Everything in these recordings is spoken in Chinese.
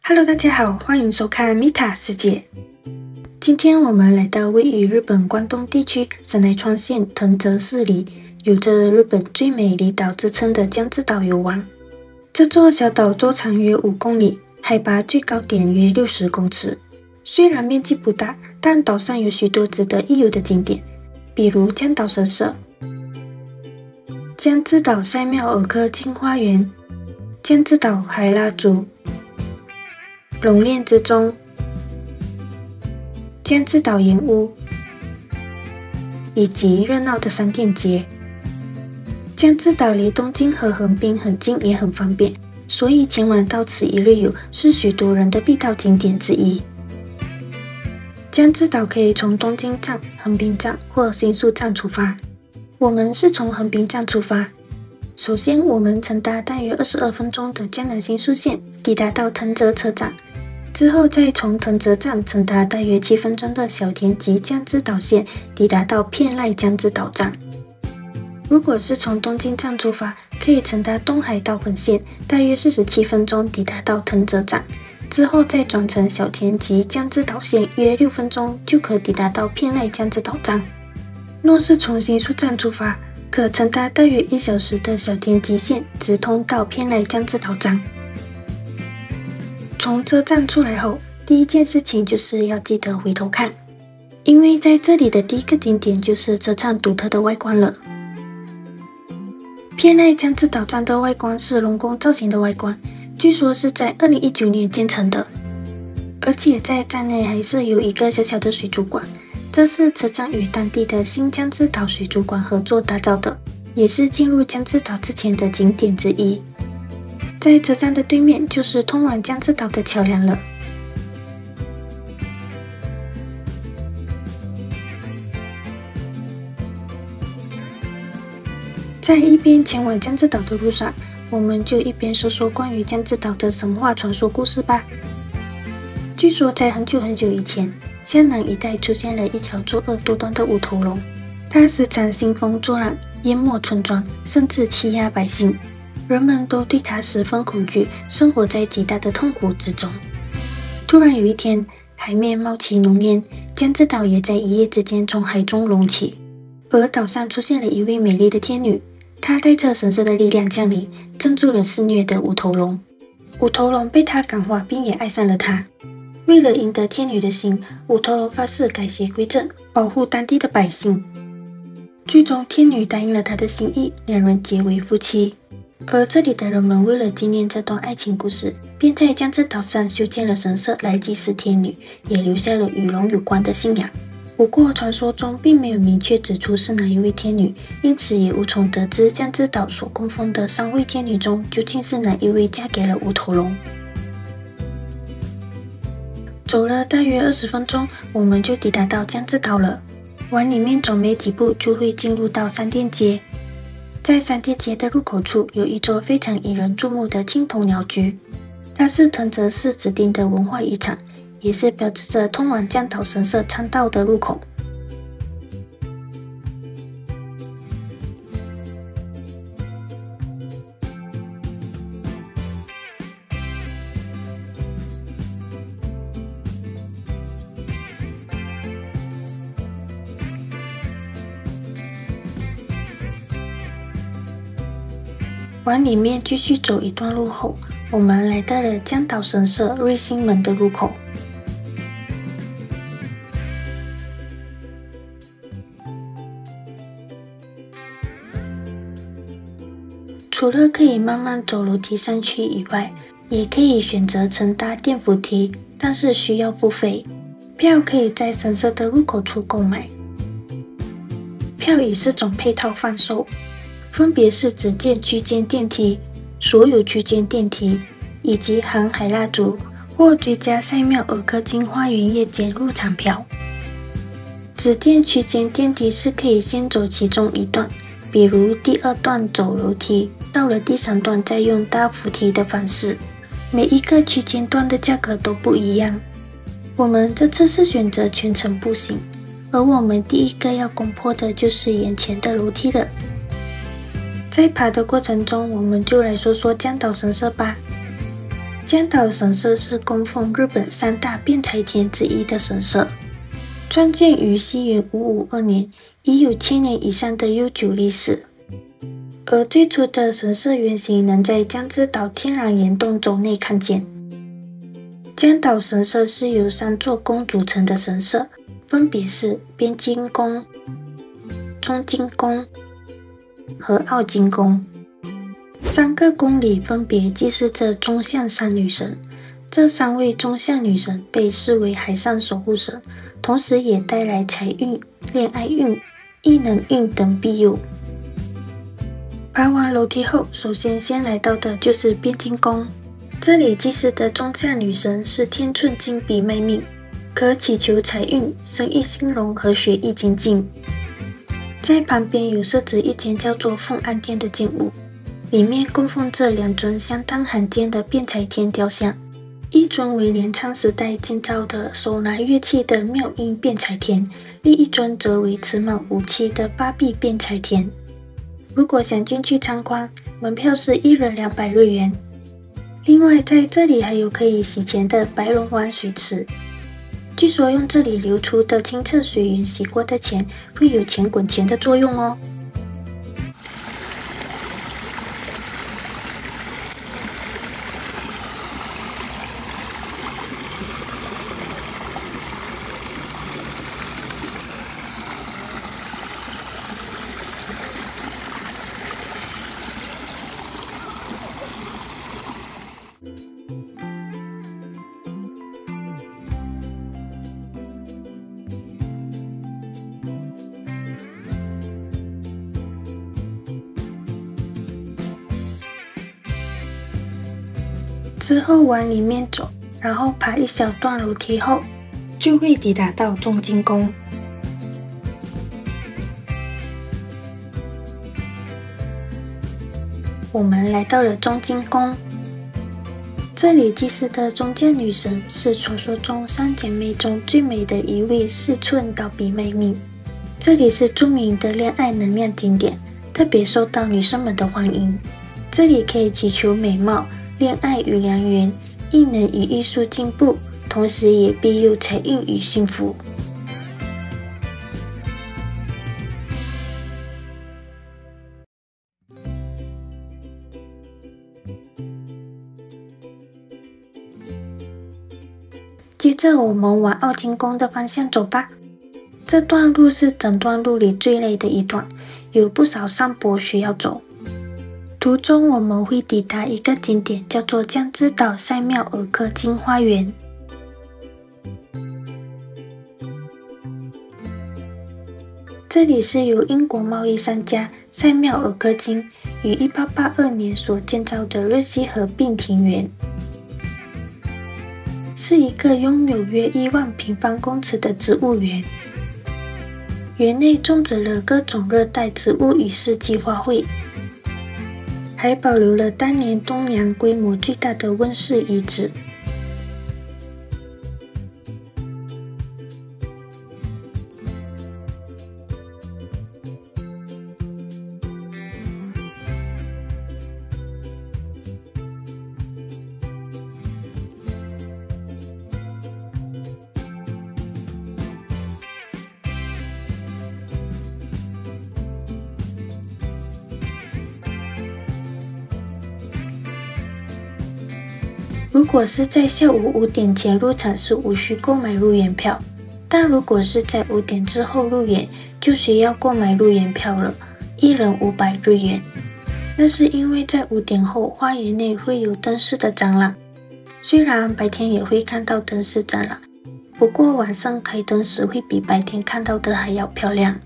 Hello， 大家好，欢迎收看米塔世界。今天我们来到位于日本关东地区神奈川县藤泽市里，有着日本最美离岛之称的江之岛游玩。这座小岛周长约5公里，海拔最高点约60公尺。虽然面积不大，但岛上有许多值得一游的景点，比如江岛神社、江之岛赛庙儿科金花园、江之岛海蜡烛、龙恋之钟、江之岛盐屋，以及热闹的商店街。江之岛离东京和横滨很近，也很方便，所以前往到此一日游是许多人的必到景点之一。江之岛可以从东京站、横滨站或新宿站出发。我们是从横滨站出发。首先，我们乘搭大约22分钟的江南新宿线抵达到藤泽车站，之后再从藤泽站乘搭大约7分钟的小田急江之岛线抵达到片濑江之岛站。如果是从东京站出发，可以乘搭东海道本线，大约47分钟抵达到藤泽站，之后再转乘小田急江之岛线约6分钟就可抵达到片濑江之岛站。若是从新宿站出发，可乘搭大约1小时的小田急线直通到片濑江之岛站。从车站出来后，第一件事情就是要记得回头看，因为在这里的第一个景点就是车站独特的外观了。片濑江之岛站的外观是龙宫造型的外观，据说是在2019年建成的，而且在站内还是有一个小小的水族馆，这是车站与当地的新江之岛水族馆合作打造的，也是进入江之岛之前的景点之一。在车站的对面就是通往江之岛的桥梁了。在一边前往江之岛的路上，我们就一边说说关于江之岛的神话传说故事吧。据说在很久很久以前，湘南一带出现了一条作恶多端的无头龙，它时常兴风作浪，淹没村庄，甚至欺压百姓，人们都对它十分恐惧，生活在极大的痛苦之中。突然有一天，海面冒起浓烟，江之岛也在一夜之间从海中隆起，而岛上出现了一位美丽的天女，她带着神圣的力量降临，镇住了肆虐的无头龙。无头龙被她感化，并也爱上了她。为了赢得天女的心，无头龙发誓改邪归正，保护当地的百姓。最终，天女答应了他的心意，两人结为夫妻。而这里的人们为了纪念这段爱情故事，便在江之岛上修建了神社来祭祀天女，也留下了与龙有关的信仰。不过，传说中并没有明确指出是哪一位天女，因此也无从得知江之岛所供奉的3位天女中究竟是哪一位嫁给了无头龙。走了大约20分钟，我们就抵达到江之岛了。往里面走没几步，就会进入到商店街。在商店街的入口处，有一座非常引人注目的青铜鸟居，它是藤泽市指定的文化遗产，也是标志着通往江岛神社参道的入口。往里面继续走一段路后，我们来到了江岛神社瑞星门的入口。除了可以慢慢走楼梯上去以外，也可以选择乘搭电扶梯，但是需要付费。票可以在神社的入口处购买，票以4种配套贩售，分别是只电区间电梯、所有区间电梯以及含海蜡烛或追加赛庙儿科金花园夜间入场票。只电区间电梯是可以先走其中一段，比如第2段走楼梯，到了第3段再用搭扶梯的方式。每一个区间段的价格都不一样。我们这次是选择全程步行，而我们第一个要攻破的就是眼前的楼梯了。在爬的过程中，我们就来说说江岛神社吧。江岛神社是供奉日本三大辩财天之一的神社，创建于西元552年，已有1000年以上的悠久历史。而最初的神社原型能在江之岛天然岩洞轴内看见。江岛神社是由3座宫组成的神社，分别是边津宫、中津宫和奥津宫。3个宫里分别祭祀着中向3女神，这3位中向女神被视为海上守护神，同时也带来财运、恋爱运、异能运等庇佑。爬完楼梯后，首先来到的就是边津宫，这里祭祀的中向女神是天寸金比卖命，可祈求财运、生意兴隆和学艺精进。在旁边有设置一间叫做凤安殿的建物，里面供奉着2尊相当罕见的辩财天雕像，一尊为镰仓时代建造的手拿乐器的妙音辩财天，另一尊则为持满武器的八臂辩财天。如果想进去参观，门票是1人200日元。另外，在这里还有可以洗钱的白龙湾水池，据说用这里流出的清澈水源洗过的钱，会有钱滚钱的作用哦。之后往里面走，然后爬一小段楼梯后，就会抵达到中津宫。我们来到了中津宫，这里祭祀的中间女神是传说中3姐妹中最美的一位4寸倒比卖命。这里是著名的恋爱能量景点，特别受到女生们的欢迎。这里可以祈求美貌、恋爱与良缘、艺能与艺术进步，同时也庇佑财运与幸福。接着我们往奥津宫的方向走吧。这段路是整段路里最累的一段，有不少上坡需要走。途中我们会抵达一个景点，叫做江之岛赛庙儿科金花园。这里是由英国贸易商家赛庙儿科金于1882年所建造的日西合并庭园，是一个拥有约1万平方公尺的植物园。园内种植了各种热带植物与四季花卉，还保留了当年东洋规模最大的温室遗址。如果是在下午5点前入场是无需购买入园票，但如果是在5点之后入园，就需要购买入园票了，1人500日元。那是因为在5点后，花园内会有灯饰的展览，虽然白天也会看到灯饰展览，不过晚上开灯时会比白天看到的还要漂亮。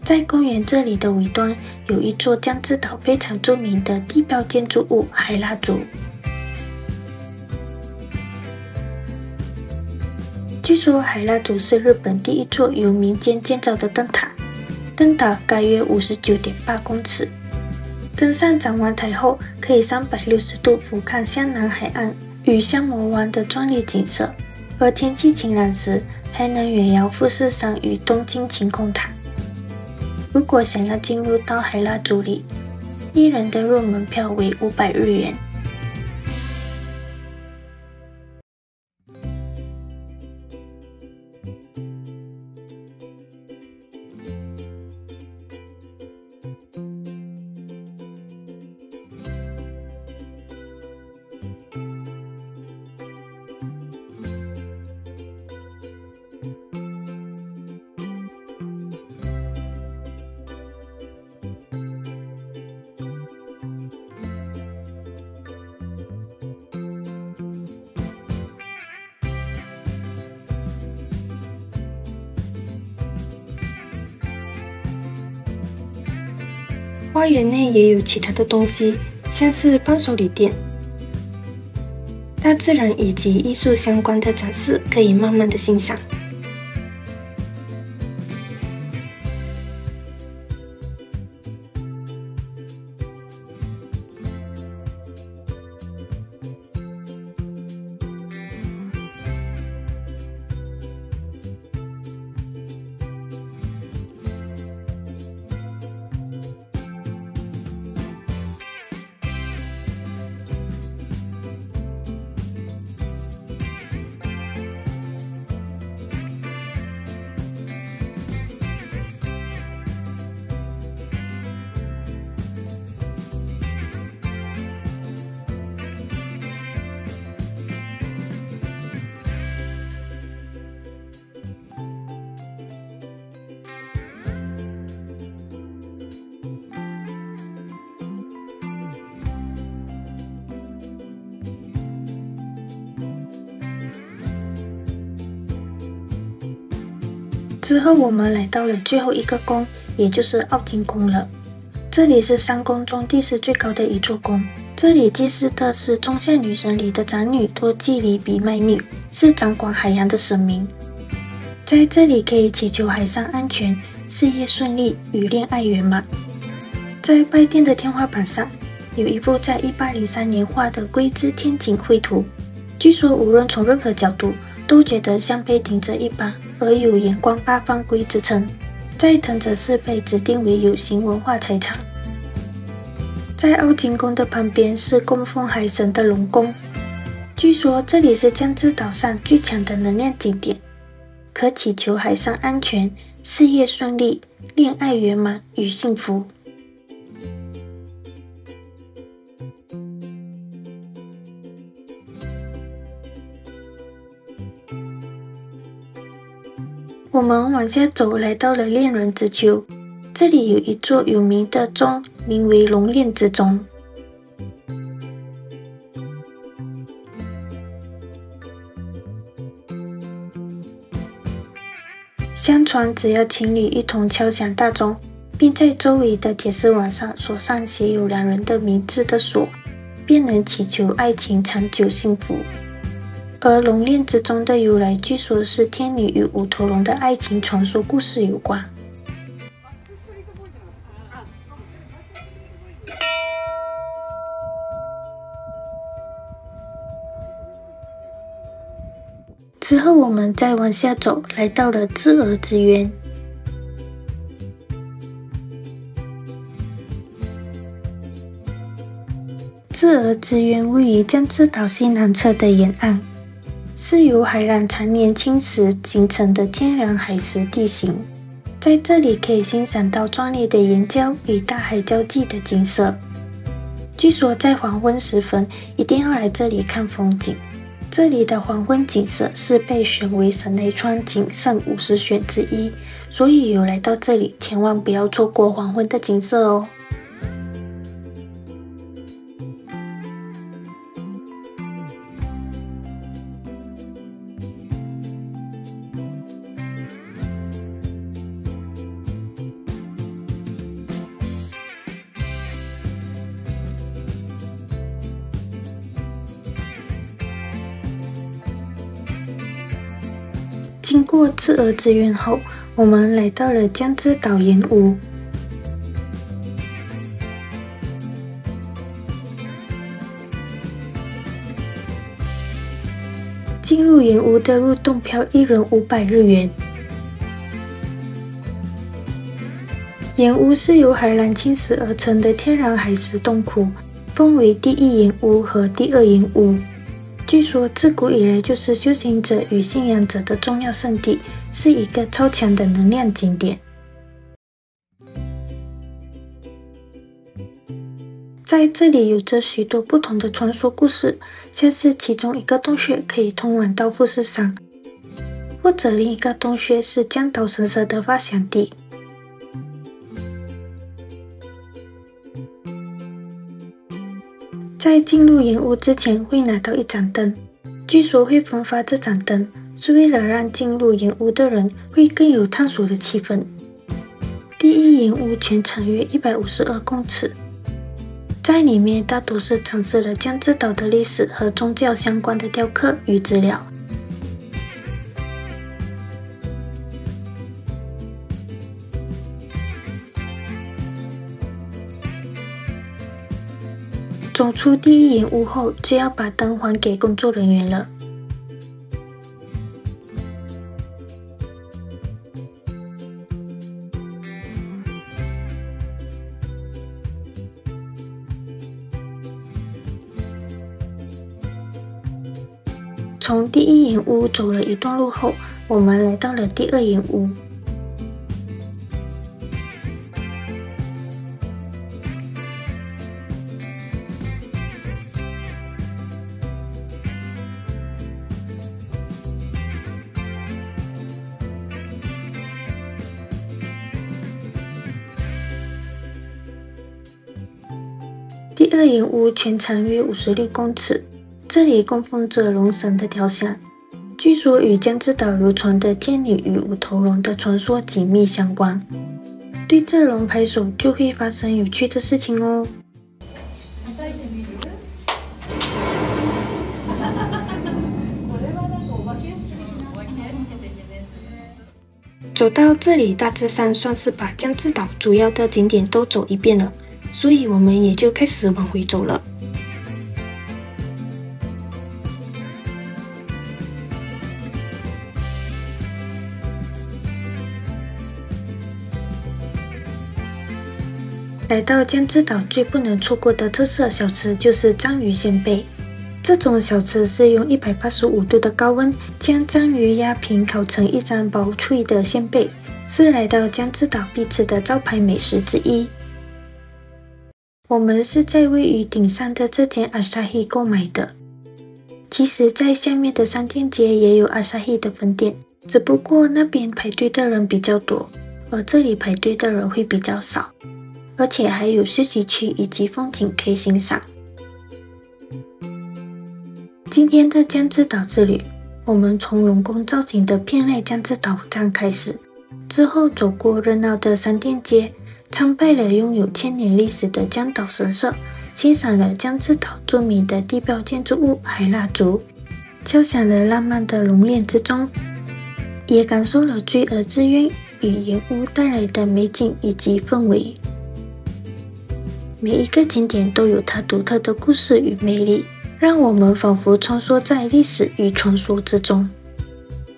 在公园这里的尾端，有一座江之岛非常著名的地标建筑物海蜡烛。据说海蜡烛是日本第一座由民间建造的灯塔，灯塔高约59.8公尺。登上展望台后，可以360度俯瞰湘南海岸与香磨湾的壮丽景色。而天气晴朗时，还能远遥富士山与东京晴空塔。如果想要进入到海拉组里，一人的入门票为500日元。花园内也有其他的东西，像是伴手礼店、大自然以及艺术相关的展示，可以慢慢的欣赏。之后我们来到了最后一个宫，也就是奥金宫了。这里是3宫中地势最高的一座宫。这里祭祀的是仲夏女神里的长女多祭里比麦密，是掌管海洋的神明。在这里可以祈求海上安全、事业顺利与恋爱圆满。在拜殿的天花板上有一幅在1803年画的龟之天井绘图，据说无论从任何角度都觉得像被顶着一把，而有眼光八方龟之称。在藤泽市被指定为有形文化财产。在奥金宫的旁边是供奉海神的龙宫，据说这里是江之岛上最强的能量景点，可祈求海上安全、事业顺利、恋爱圆满与幸福。我们往下走，来到了恋人之丘。这里有一座有名的钟，名为龙恋之钟。相传，只要情侣一同敲响大钟，并在周围的铁丝网上锁上写有2人的名字的锁，便能祈求爱情长久幸福。而龙恋之钟的由来，据说是天女与五头龙的爱情传说故事有关。之后我们再往下走，来到了智儿之渊。智儿之渊位于江之岛西南侧的沿岸，是由海浪常年侵蚀形成的天然海蚀地形。在这里可以欣赏到壮丽的岩礁与大海交际的景色。据说在黄昏时分一定要来这里看风景。这里的黄昏景色是被选为神奈川景胜50选之一，所以有来到这里千万不要错过黄昏的景色哦。经过智儿之渊后，我们来到了江之岛岩屋。进入岩屋的入洞票1人500日元。岩屋是由海蓝侵蚀而成的天然海蚀洞窟，分为第一岩屋和第二岩屋。据说自古以来就是修行者与信仰者的重要圣地，是一个超强的能量景点。在这里有着许多不同的传说故事，像是其中一个洞穴可以通往到富士山，或者另一个洞穴是江岛神社的发祥地。在进入岩屋之前会拿到一盏灯，据说会分发这盏灯是为了让进入岩屋的人会更有探索的气氛。第一岩屋全长约152公尺，在里面大多是展示了江之岛的历史和宗教相关的雕刻与资料。走出第一岩屋后，就要把灯还给工作人员了。从第一岩屋走了一段路后，我们来到了第二岩屋。第二岩屋全长约56公尺，这里供奉着龙神的雕像，据说与江之岛流传的天女与五头龙的传说紧密相关。对这龙拍手就会发生有趣的事情哦。走到这里，大致上算是把江之岛主要的景点都走一遍了，所以我们也就开始往回走了。来到江之岛最不能错过的特色小吃就是章鱼鲜贝。这种小吃是用185度的高温将章鱼压平烤成一张薄脆的鲜贝，是来到江之岛必吃的招牌美食之一。我们是在位于顶上的这间 Asahi 购买的。其实在下面的商店街也有 Asahi 的分店，只不过那边排队的人比较多，而这里排队的人会比较少，而且还有休息区以及风景可以欣赏。今天的江之岛之旅，我们从龙宫造型的片濑江之岛站开始，之后走过热闹的商店街，参拜了拥有1000年历史的江岛神社，欣赏了江之岛著名的地标建筑物海蜡烛，敲响了浪漫的龙恋之钟，也感受了罪恶之渊与岩屋带来的美景以及氛围。每一个景点都有它独特的故事与魅力，让我们仿佛穿梭在历史与传说之中。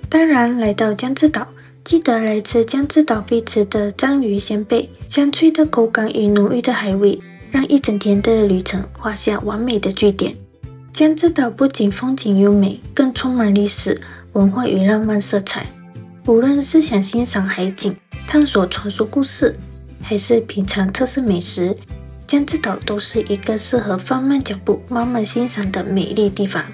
当然，来到江之岛，记得来吃江之岛必吃的章鱼鲜贝，香脆的口感与浓郁的海味，让一整天的旅程画下完美的句点。江之岛不仅风景优美，更充满历史、文化与浪漫色彩。无论是想欣赏海景、探索传说故事，还是品尝特色美食，江之岛都是一个适合放慢脚步、慢慢欣赏的美丽地方。